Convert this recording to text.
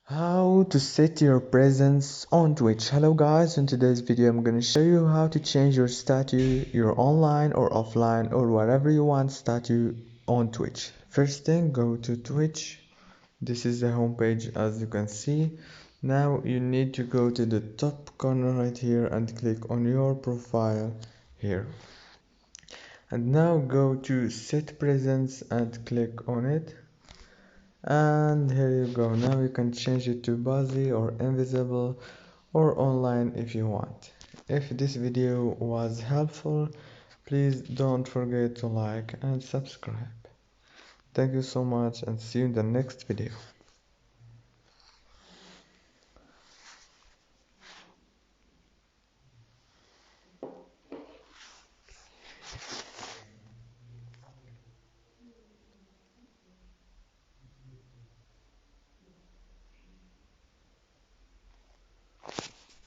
How to set your presence on Twitch. Hello guys, in today's video I'm gonna show you how to change your statue, your online or offline or whatever you want statue on Twitch. First thing, go to Twitch. This is the home page as you can see. Now you need to go to the top corner right here and click on your profile here. And now go to set presence and click on it. And here you go. Now you can change it to Buzzy or invisible or online if you want. If this video was helpful, please don't forget to like and subscribe. Thank you so much and see you in the next video.